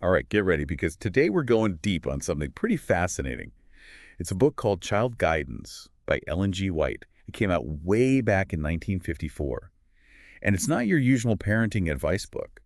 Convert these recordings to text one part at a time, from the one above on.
All right, get ready because today we're going deep on something pretty fascinating. It's a book called Child Guidance by Ellen G. White. It came out way back in 1954. And it's not your usual parenting advice book.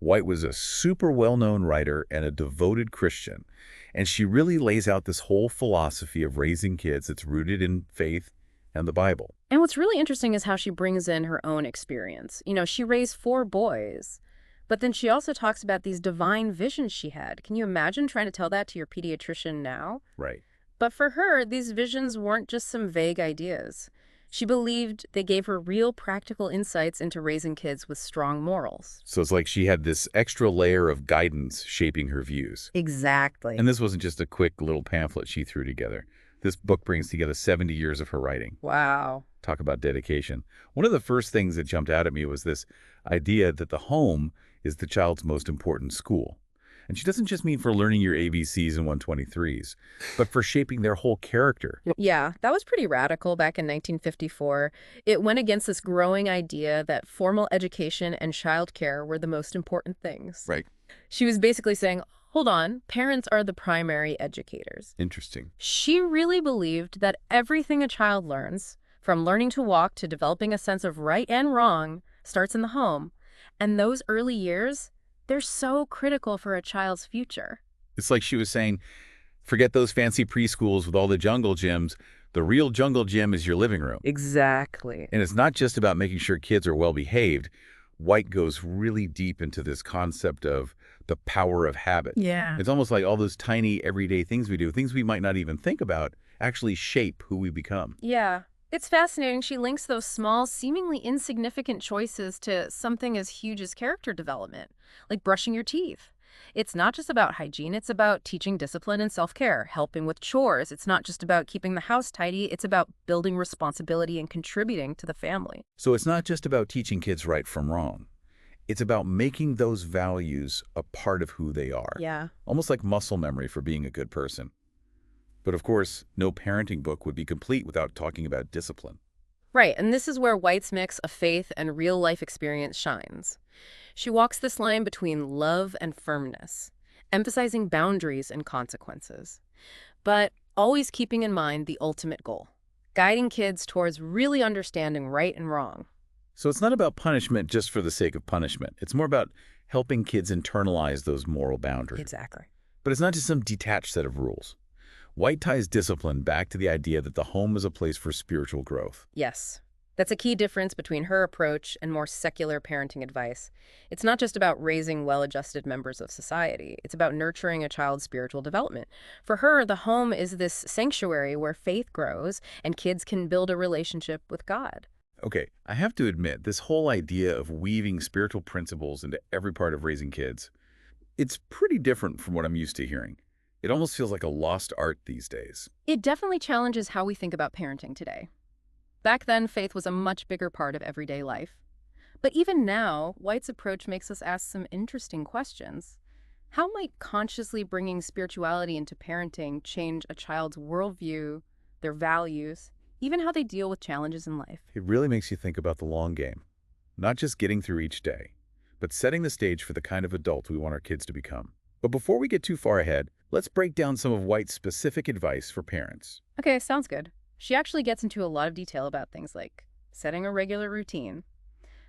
White was a super well-known writer and a devoted Christian. And she really lays out this whole philosophy of raising kids that's rooted in faith and the Bible. And what's really interesting is how she brings in her own experience. She raised 4 boys, but then she also talks about these divine visions she had. Can you imagine trying to tell that to your pediatrician now? Right. But for her, these visions weren't just some vague ideas. She believed they gave her real practical insights into raising kids with strong morals. So it's like she had this extra layer of guidance shaping her views. Exactly. And this wasn't just a quick little pamphlet she threw together. This book brings together 70 years of her writing. Wow. Talk about dedication. One of the first things that jumped out at me was this idea that the home is the child's most important school. And she doesn't just mean for learning your ABCs and 123s, but for shaping their whole character. Yeah, that was pretty radical back in 1954. It went against this growing idea that formal education and childcare were the most important things. Right. She was basically saying, hold on, parents are the primary educators. Interesting. She really believed that everything a child learns, from learning to walk to developing a sense of right and wrong, starts in the home. And those early years, they're so critical for a child's future. It's like she was saying, forget those fancy preschools with all the jungle gyms. The real jungle gym is your living room. Exactly. And it's not just about making sure kids are well behaved. White goes really deep into this concept of the power of habit. Yeah. It's almost like all those tiny everyday things we do, things we might not even think about, actually shape who we become. Yeah. It's fascinating. She links those small, seemingly insignificant choices to something as huge as character development, like brushing your teeth. It's not just about hygiene, it's about teaching discipline and self-care, helping with chores. It's not just about keeping the house tidy, it's about building responsibility and contributing to the family. So it's not just about teaching kids right from wrong. It's about making those values a part of who they are. Yeah. Almost like muscle memory for being a good person. But of course, no parenting book would be complete without talking about discipline. Right, and this is where White's mix of faith and real-life experience shines. She walks this line between love and firmness, emphasizing boundaries and consequences, but always keeping in mind the ultimate goal, guiding kids towards really understanding right and wrong. So it's not about punishment just for the sake of punishment. It's more about helping kids internalize those moral boundaries. Exactly. But it's not just some detached set of rules. White ties discipline back to the idea that the home is a place for spiritual growth. Yes. That's a key difference between her approach and more secular parenting advice. It's not just about raising well-adjusted members of society. It's about nurturing a child's spiritual development. For her, the home is this sanctuary where faith grows and kids can build a relationship with God. Okay, I have to admit, this whole idea of weaving spiritual principles into every part of raising kids, it's pretty different from what I'm used to hearing. It almost feels like a lost art these days. It definitely challenges how we think about parenting today. Back then, faith was a much bigger part of everyday life. But even now, White's approach makes us ask some interesting questions. How might consciously bringing spirituality into parenting change a child's worldview, their values, even how they deal with challenges in life? It really makes you think about the long game. Not just getting through each day, but setting the stage for the kind of adult we want our kids to become. But before we get too far ahead, let's break down some of White's specific advice for parents. Okay, sounds good. She actually gets into a lot of detail about things like setting a regular routine,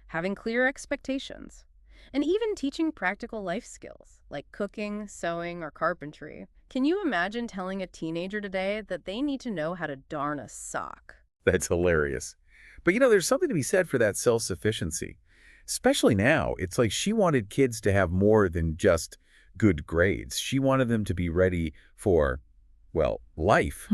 having clear expectations, and even teaching practical life skills like cooking, sewing, or carpentry. Can you imagine telling a teenager today that they need to know how to darn a sock? That's hilarious. But there's something to be said for that self-sufficiency. Especially now, it's like she wanted kids to have more than just good grades. She wanted them to be ready for, well, life.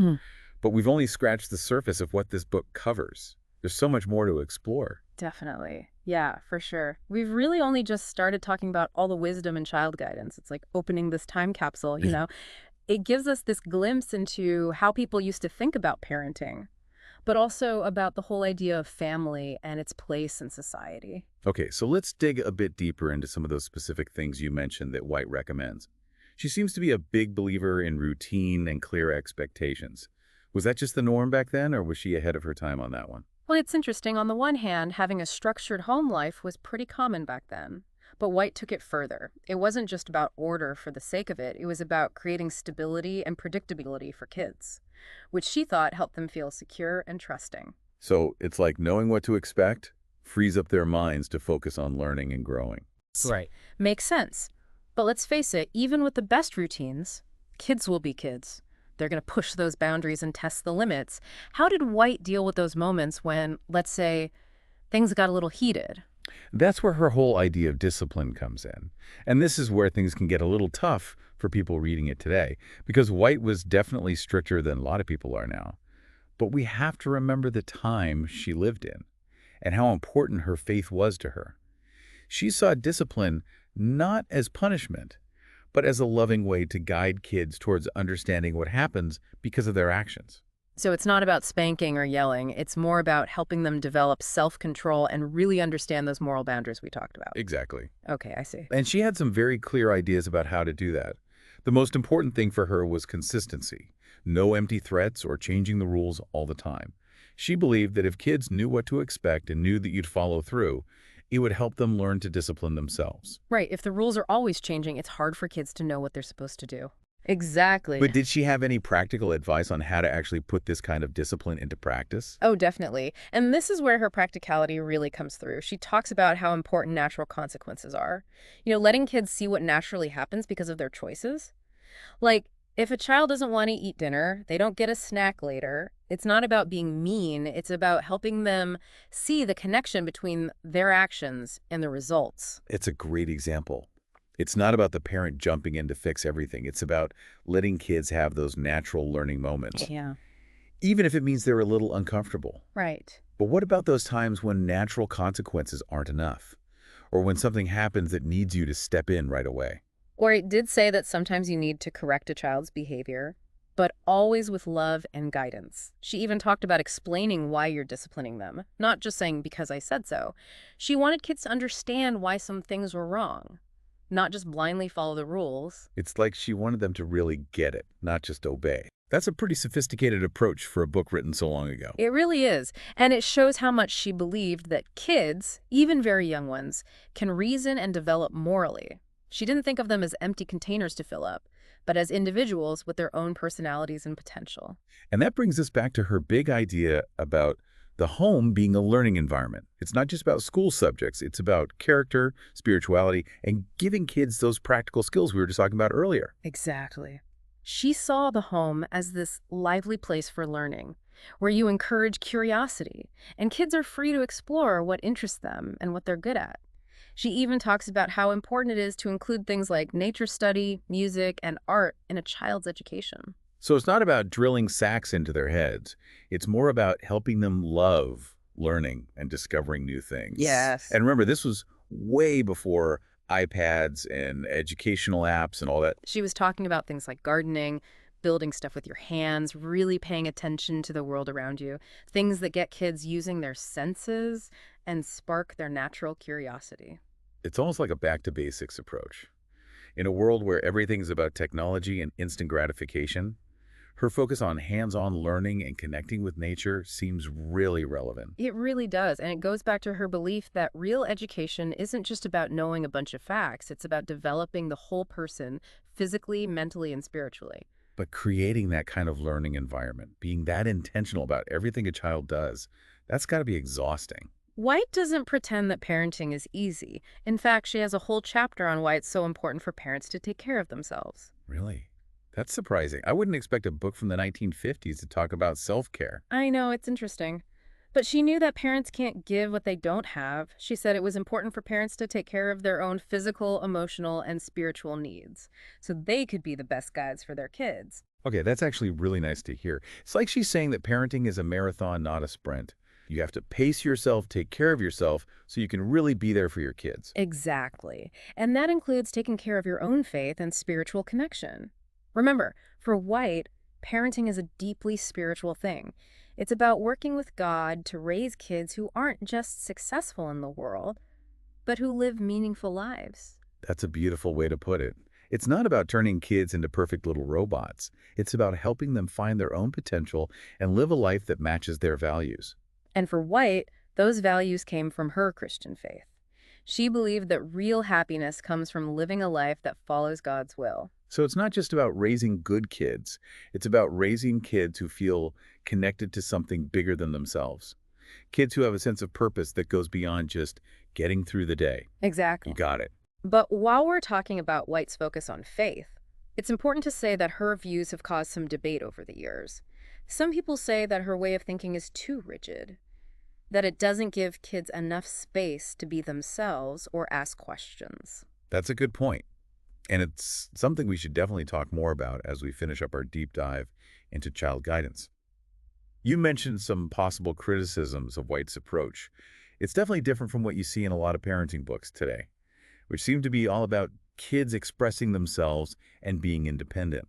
But we've only scratched the surface of what this book covers. There's so much more to explore. Definitely. Yeah, for sure. We've really only just started talking about all the wisdom in child guidance. It's like opening this time capsule, It gives us this glimpse into how people used to think about parenting, but also about the whole idea of family and its place in society. Okay, so let's dig a bit deeper into some of those specific things you mentioned that White recommends. She seems to be a big believer in routine and clear expectations. Was that just the norm back then, or was she ahead of her time on that one? Well, it's interesting. On the one hand, having a structured home life was pretty common back then. But White took it further. It wasn't just about order for the sake of it, it was about creating stability and predictability for kids, which she thought helped them feel secure and trusting. So it's like knowing what to expect frees up their minds to focus on learning and growing. Right. Makes sense. But let's face it, even with the best routines, kids will be kids. They're going to push those boundaries and test the limits. How did White deal with those moments when, let's say, things got a little heated? That's where her whole idea of discipline comes in. And this is where things can get a little tough for people reading it today, because White was definitely stricter than a lot of people are now. But we have to remember the time she lived in and how important her faith was to her. She saw discipline not as punishment, but as a loving way to guide kids towards understanding what happens because of their actions. So it's not about spanking or yelling. It's more about helping them develop self-control and really understand those moral boundaries we talked about. Exactly. Okay, I see. And she had some very clear ideas about how to do that. The most important thing for her was consistency. No empty threats or changing the rules all the time. She believed that if kids knew what to expect and knew that you'd follow through, it would help them learn to discipline themselves. Right, if the rules are always changing, it's hard for kids to know what they're supposed to do. Exactly. But did she have any practical advice on how to actually put this kind of discipline into practice? Oh, definitely. And this is where her practicality really comes through. She talks about how important natural consequences are. Letting kids see what naturally happens because of their choices. Like, if a child doesn't want to eat dinner, they don't get a snack later. It's not about being mean. It's about helping them see the connection between their actions and the results. It's a great example. It's not about the parent jumping in to fix everything. It's about letting kids have those natural learning moments, Yeah, even if it means they're a little uncomfortable. right. But what about those times when natural consequences aren't enough? Or when something happens that needs you to step in right away? Or it did say that sometimes you need to correct a child's behavior, but always with love and guidance. She even talked about explaining why you're disciplining them, not just saying because I said so. She wanted kids to understand why some things were wrong, not just blindly follow the rules. It's like she wanted them to really get it, not just obey. That's a pretty sophisticated approach for a book written so long ago. It really is. And it shows how much she believed that kids, even very young ones, can reason and develop morally. She didn't think of them as empty containers to fill up, but as individuals with their own personalities and potential. And that brings us back to her big idea about the home being a learning environment. It's not just about school subjects. It's about character, spirituality, and giving kids those practical skills we were just talking about earlier. Exactly. She saw the home as this lively place for learning, where you encourage curiosity, and kids are free to explore what interests them and what they're good at. She even talks about how important it is to include things like nature study, music, and art in a child's education. So it's not about drilling sacks into their heads. It's more about helping them love learning and discovering new things. Yes. And remember, this was way before iPads and educational apps and all that. She was talking about things like gardening, building stuff with your hands, really paying attention to the world around you, things that get kids using their senses and spark their natural curiosity. It's almost like a back-to-basics approach. In a world where everything's about technology and instant gratification, her focus on hands-on learning and connecting with nature seems really relevant. It really does, and it goes back to her belief that real education isn't just about knowing a bunch of facts, it's about developing the whole person physically, mentally, and spiritually. But creating that kind of learning environment, being that intentional about everything a child does, that's got to be exhausting. White doesn't pretend that parenting is easy. In fact, she has a whole chapter on why it's so important for parents to take care of themselves. Really? That's surprising. I wouldn't expect a book from the 1950s to talk about self-care. I know, it's interesting. But she knew that parents can't give what they don't have. She said it was important for parents to take care of their own physical, emotional, and spiritual needs, so they could be the best guides for their kids. Okay, that's actually really nice to hear. It's like she's saying that parenting is a marathon, not a sprint. You have to pace yourself, take care of yourself, so you can really be there for your kids. Exactly. And that includes taking care of your own faith and spiritual connection. Remember, for White, parenting is a deeply spiritual thing. It's about working with God to raise kids who aren't just successful in the world, but who live meaningful lives. That's a beautiful way to put it. It's not about turning kids into perfect little robots. It's about helping them find their own potential and live a life that matches their values. And for White, those values came from her Christian faith. She believed that real happiness comes from living a life that follows God's will. So it's not just about raising good kids. It's about raising kids who feel connected to something bigger than themselves. Kids who have a sense of purpose that goes beyond just getting through the day. You Exactly. got it. But while we're talking about White's focus on faith, it's important to say that her views have caused some debate over the years. Some people say that her way of thinking is too rigid, that it doesn't give kids enough space to be themselves or ask questions. That's a good point. And it's something we should definitely talk more about as we finish up our deep dive into child guidance. You mentioned some possible criticisms of White's approach. It's definitely different from what you see in a lot of parenting books today, which seem to be all about kids expressing themselves and being independent.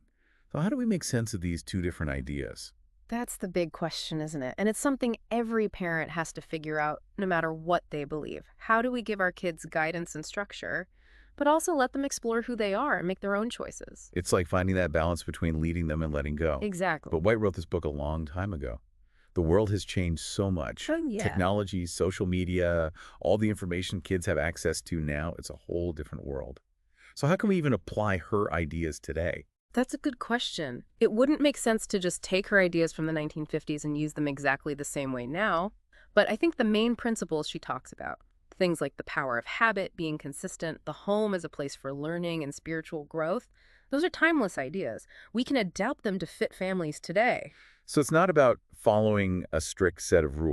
So how do we make sense of these two different ideas? That's the big question, isn't it? And it's something every parent has to figure out, no matter what they believe. How do we give our kids guidance and structure, but also let them explore who they are and make their own choices? It's like finding that balance between leading them and letting go. Exactly. But White wrote this book a long time ago. The world has changed so much. Oh, yeah. Technology, social media, all the information kids have access to now, it's a whole different world. So how can we even apply her ideas today? That's a good question. It wouldn't make sense to just take her ideas from the 1950s and use them exactly the same way now, but I think the main principles she talks about, things like the power of habit, being consistent, the home as a place for learning and spiritual growth, those are timeless ideas. We can adapt them to fit families today. So it's not about following a strict set of rules.